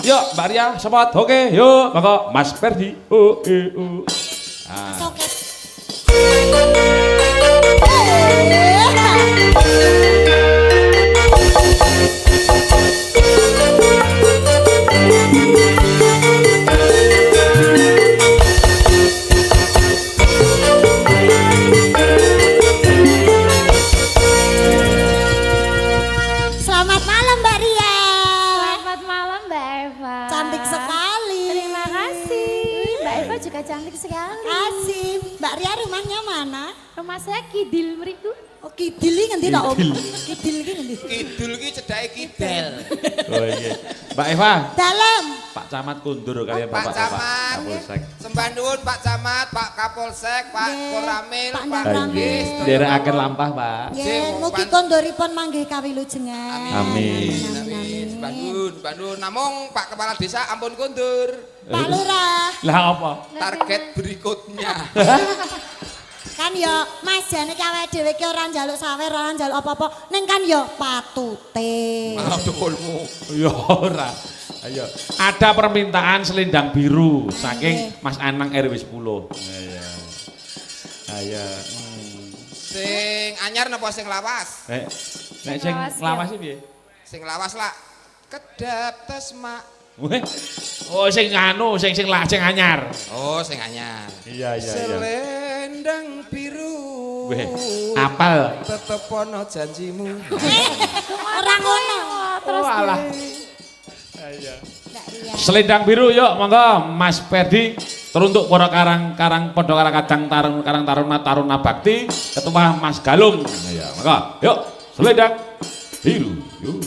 Yuk, Mbak Ria, sempat. Oke, yuk, maka Mas Ferdi. Nah. Oke. Selamat malam Mbak Ria. Selamat malam Mbak Eva. Cantik sekali. Terima kasih. Mbak Eva juga cantik sekali. Kasih. Mbak Ria rumahnya mana? Rumah saya Kidil meriku. Oh Kidil iki ngendi tak Om? Kidil. Kidil iki ngendi? Kidul ki cedake kidel. Oh iya. Mbak Eva, Dalam. Pak Camat kundur kalian Pak Bapak-bapak Camat, Kapolsek. sembah nuwun Pak Camat, Pak Kapolsek, Pak Nggih, Koramil, Pak Pak Ndarang. Nggih. Derekaken lampah, Pak. Nggih, mugi kondoripun manggih kawilujengan. Amin. Sembah nuwun, sembah nuwun. Namung Pak Kepala Desa ampun kundur. Pak Lurah. Lah apa? Target berikutnya. Kan ya Mas jane ki awake dhewe ki ora njaluk sawer, ora njaluk apa-apa, ning kan ya patute. Aduh kulmu. Ya ora. Ayo, ada permintaan selendang biru saking Mas Anang RW 10. Iya. Ayo. Sing anyar napa sing lawas? Nek sing lawas iki piye? Sing lawas lah. Kedap tesma. Weh. Oh sing anu, sing anyar. Oh, sing anyar. Iya. Selendang biru. Weh, apal. Tetep ono janjimu. Ora ngono. Terus Oh, alah. Mbak Ria. Selendang biru yuk monggo Mas Ferdi teruntuk para karang padha karang taruna bakti ketua Mas Galung. Ya monggo yuk selendang biru yuk.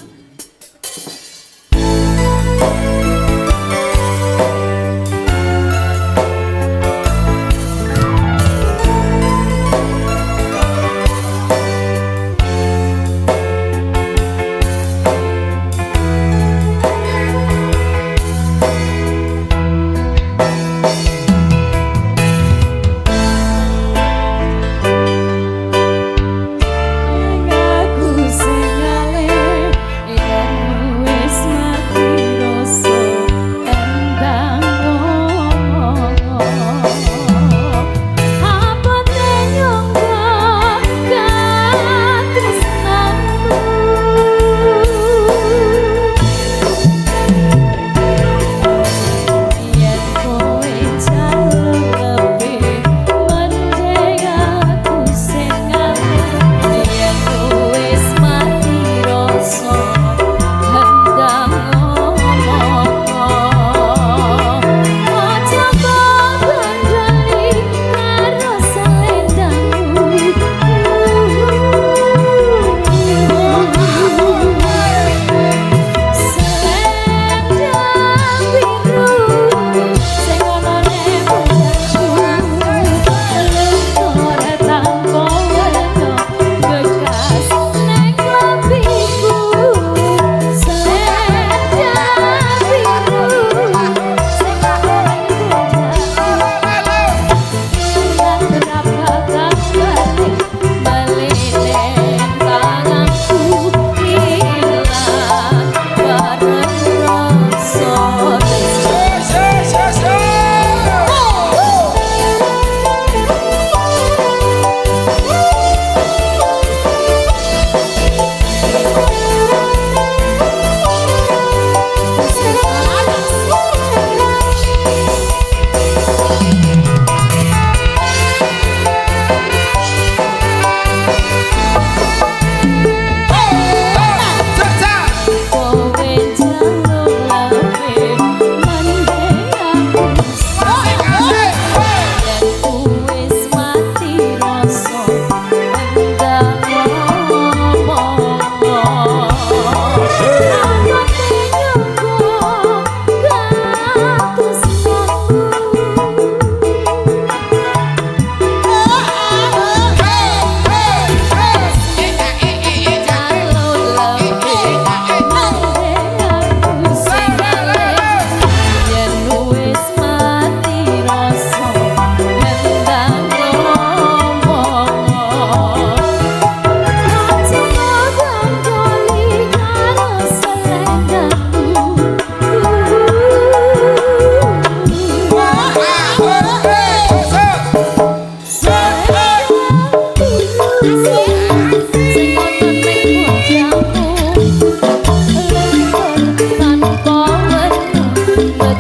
Aku sing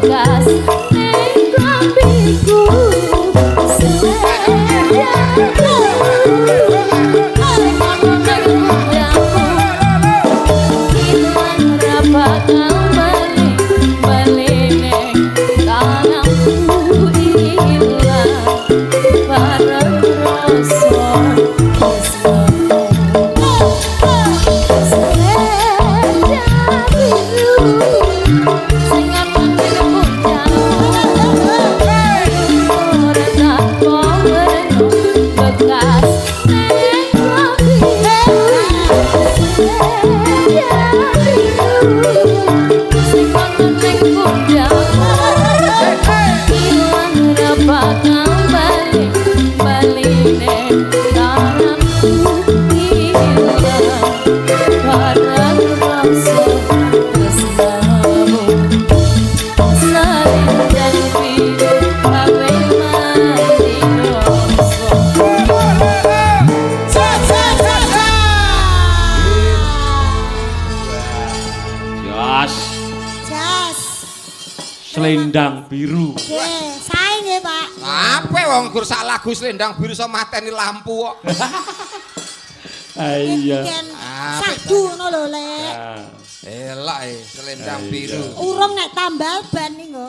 bekas ning lampiku selendaku sing ana ning pundaku ilang ra bakal bali ning tanganku ilang bareng rasa Selendang biru. Nggih, sae nggih, Pak. Apa wong gur sak lagu selendang biru iso mateni lampu kok. Iya. Ken sadu ngono lho, Lek. Elak selendang biru. Urung nek tambal ban ning, Nggo.